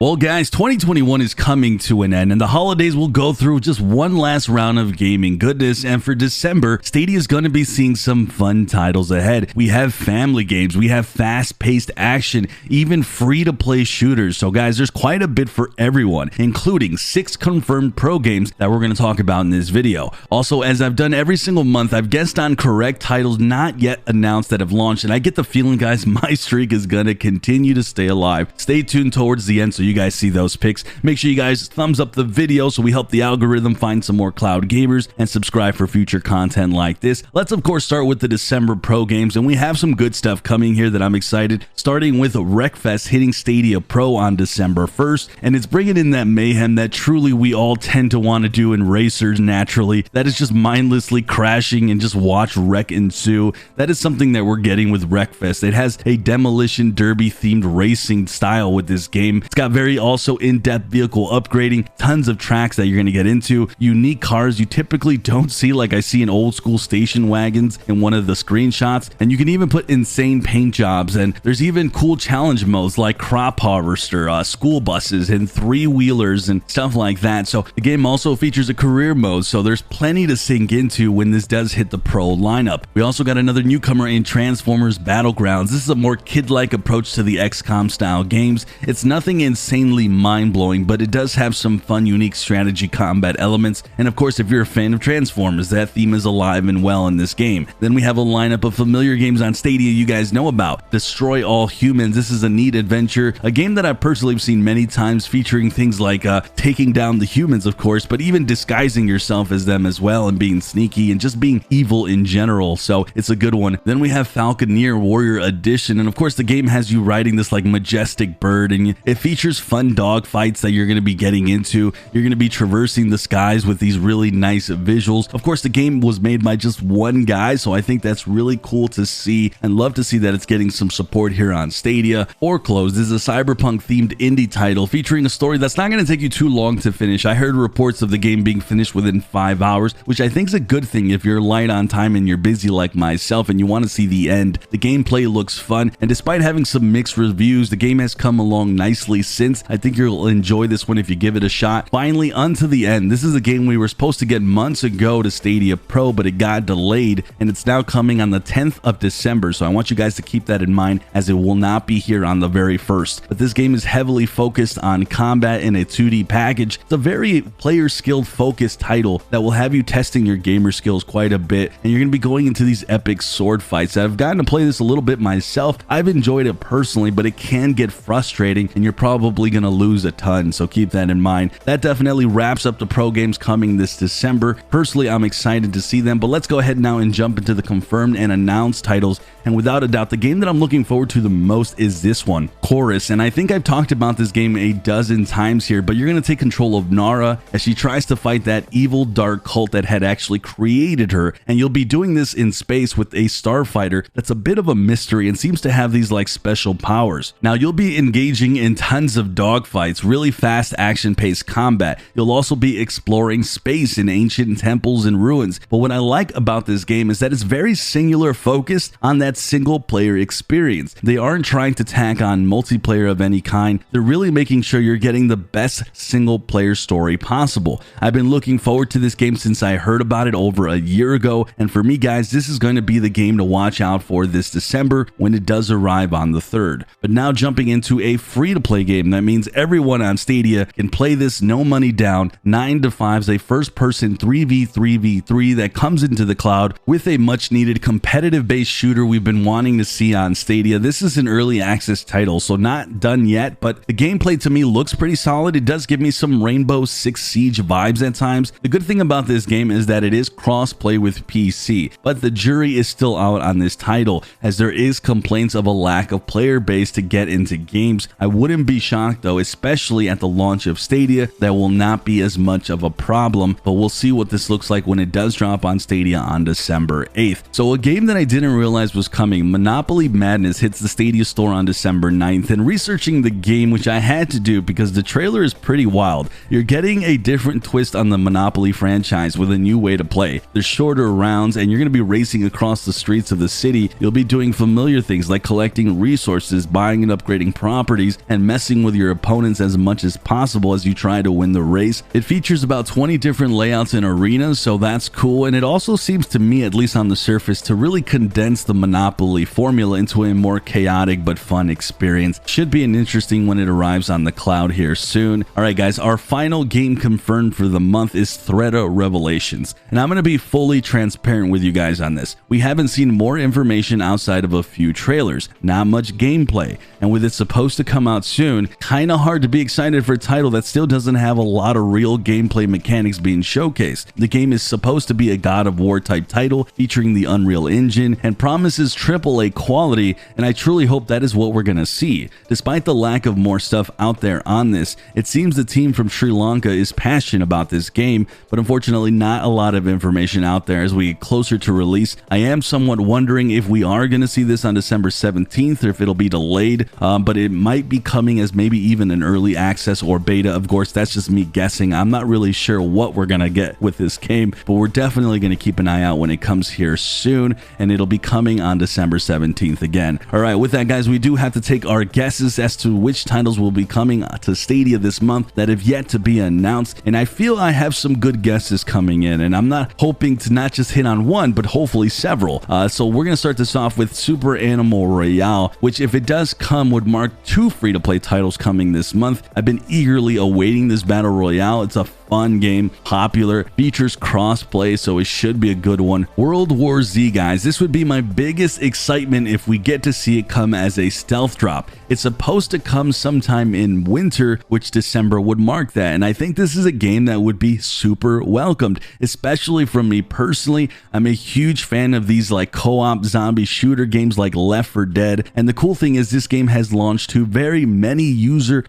Well guys, 2021 is coming to an end and the holidays will go through just one last round of gaming goodness, and for December, Stadia is going to be seeing some fun titles ahead. We have family games, we have fast-paced action, even free-to-play shooters. So guys, there's quite a bit for everyone, including 6 confirmed pro games that we're going to talk about in this video. Also, as I've done every single month, I've guessed on correct titles not yet announced that have launched, and I get the feeling guys, my streak is going to continue to stay alive. Stay tuned towards the end so you guys see those picks. Make sure you guys thumbs up the video so we help the algorithm find some more cloud gamers, and subscribe for future content like this. Let's of course start with the December pro games, and we have some good stuff coming here that I'm excited, starting with Wreckfest hitting Stadia Pro on December 1st, and it's bringing in that mayhem that truly we all tend to want to do in racers naturally. That is just mindlessly crashing and just watch wreck ensue. That is something that we're getting with Wreckfest. It has a demolition derby themed racing style with this game. It's got very also in-depth vehicle upgrading, tons of tracks that you're going to get into, unique cars you typically don't see, like I see in old school station wagons in one of the screenshots, and you can even put insane paint jobs, and there's even cool challenge modes like crop harvester, school buses, and 3-wheelers and stuff like that. So the game also features a career mode, so there's plenty to sink into when this does hit the pro lineup. We also got another newcomer in Transformers Battlegrounds. This is a more kid-like approach to the XCOM style games. It's nothing insanely mind-blowing, but it does have some fun, unique strategy combat elements, and of course if you're a fan of Transformers, that theme is alive and well in this game. Then we have a lineup of familiar games on Stadia you guys know about. Destroy All Humans. This is a neat adventure, a game that I personally have seen many times, featuring things like taking down the humans of course, but even disguising yourself as them as well, and being sneaky and just being evil in general. So it's a good one. Then we have Falcon Warrior Edition, and of course the game has you riding this like majestic bird, and it features fun dog fights that you're going to be getting into. You're going to be traversing the skies with these really nice visuals. Of course the game was made by just one guy, so I think that's really cool to see, and love to see that it's getting some support here on Stadia. Foreclosed is a cyberpunk themed indie title featuring a story that's not going to take you too long to finish. I heard reports of the game being finished within 5 hours, which I think is a good thing if you're light on time and you're busy like myself and you want to see the end. The gameplay looks fun, and despite having some mixed reviews, the game has come along nicely since. I think you'll enjoy this one if you give it a shot. Finally, onto the end. This is a game we were supposed to get months ago to Stadia Pro, but it got delayed, and it's now coming on the 10th of December, so I want you guys to keep that in mind, as it will not be here on the very 1st. But this game is heavily focused on combat in a 2D package. It's a very player skilled focused title that will have you testing your gamer skills quite a bit, and you're going to be going into these epic sword fights. I've gotten to play this a little bit myself. I've enjoyed it personally, but it can get frustrating and you're probably going to lose a ton, so keep that in mind. That definitely wraps up the pro games coming this December. Personally, I'm excited to see them, but let's go ahead now and jump into the confirmed and announced titles. And without a doubt, the game that I'm looking forward to the most is this one, Chorus. And I think I've talked about this game a dozen times here, but you're going to take control of Nara as she tries to fight that evil dark cult that had actually created her, and you'll be doing this in space with a starfighter that's a bit of a mystery and seems to have these like special powers. Now you'll be engaging in tons of dogfights, really fast action-paced combat. You'll also be exploring space in ancient temples and ruins, but what I like about this game is that it's very singular focused on that single player experience. They aren't trying to tack on multiplayer of any kind. They're really making sure you're getting the best single player story possible. I've been looking forward to this game since I heard about it over a year ago, and for me guys, this is going to be the game to watch out for this December when it does arrive on the 3rd. But now jumping into a free-to-play game, that means everyone on Stadia can play this no money down. 9 to 5 is a first-person 3v3v3 that comes into the cloud with a much-needed competitive-based shooter we've been wanting to see on Stadia. This is an early access title, so not done yet, but the gameplay to me looks pretty solid. It does give me some Rainbow Six Siege vibes at times. The good thing about this game is that it is cross-play with PC, but the jury is still out on this title, as there is complaints of a lack of player base to get into games. I wouldn't be shocked though, especially at the launch of Stadia, that will not be as much of a problem, but we'll see what this looks like when it does drop on Stadia on December 8th. So a game that I didn't realize was coming, Monopoly Madness, hits the Stadia store on December 9th, and researching the game, which I had to do because the trailer is pretty wild, you're getting a different twist on the Monopoly franchise with a new way to play. There's shorter rounds, and you're going to be racing across the streets of the city. You'll be doing familiar things like collecting resources, buying and upgrading properties, and messing with your opponents as much as possible as you try to win the race. It features about 20 different layouts and arenas, so that's cool, and it also seems to me, at least on the surface, to really condense the Monopoly formula into a more chaotic but fun experience. Should be an interesting when it arrives on the cloud here soon. Alright guys, our final game confirmed for the month is Threada Revelations, and I'm going to be fully transparent with you guys on this. We haven't seen more information outside of a few trailers, not much gameplay, and with it supposed to come out soon, kinda hard to be excited for a title that still doesn't have a lot of real gameplay mechanics being showcased. The game is supposed to be a God of War type title featuring the Unreal Engine and promises AAA quality, and I truly hope that is what we're gonna see. Despite the lack of more stuff out there on this, it seems the team from Sri Lanka is passionate about this game, but unfortunately not a lot of information out there as we get closer to release. I am somewhat wondering if we are gonna see this on December 17th or if it'll be delayed, but it might be coming as maybe even an early access or beta. Of course, that's just me guessing. I'm not really sure what we're gonna get with this game, but we're definitely gonna keep an eye out when it comes here soon, and it'll be coming on December 17th again. All right, with that guys, we do have to take our guesses as to which titles will be coming to Stadia this month that have yet to be announced, and I feel I have some good guesses coming in, and I'm not hoping to not just hit on one, but hopefully several. So we're gonna start this off with Super Animal Royale, which if it does come would mark 2 free-to-play titles coming this month. I've been eagerly awaiting this Battle Royale. It's a fun game, popular, features cross-play, so it should be a good one. World War Z, guys, this would be my biggest excitement if we get to see it come as a stealth drop. It's supposed to come sometime in winter, which December would mark that, and I think this is a game that would be super welcomed, especially from me personally. I'm a huge fan of these like co-op zombie shooter games like Left 4 Dead, and the cool thing is this game has launched to very many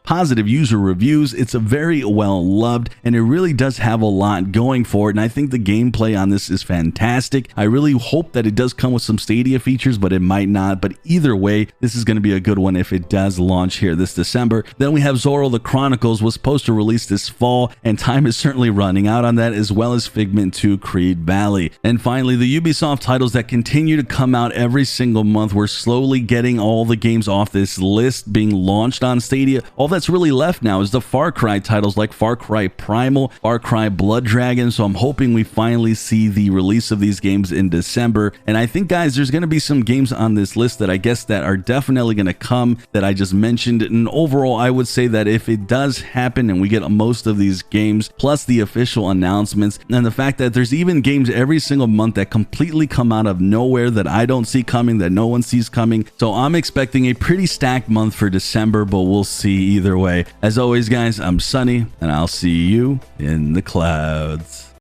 positive user reviews. It's a very well loved, and it really does have a lot going for it, and I think the gameplay on this is fantastic. I really hope that it does come with some Stadia features, but it might not. But either way, this is going to be a good one if it does launch here this December. Then we have Zorro the Chronicles, was supposed to release this fall, and time is certainly running out on that, as well as Figment 2 Creed Valley. And finally, the Ubisoft titles that continue to come out every single month. We're slowly getting all the games off this list being launched on Stadia. All that's really left now is the Far Cry titles like Far Cry Primal, Far Cry Blood Dragon, so I'm hoping we finally see the release of these games in December. And I think, guys, there's going to be some games on this list that I guess that are definitely going to come that I just mentioned, and overall I would say that if it does happen and we get most of these games, plus the official announcements, and the fact that there's even games every single month that completely come out of nowhere that I don't see coming, that no one sees coming, so I'm expecting a pretty stacked month for December, but we'll see either way. As always, guys, I'm Sunny, and I'll see you in the clouds.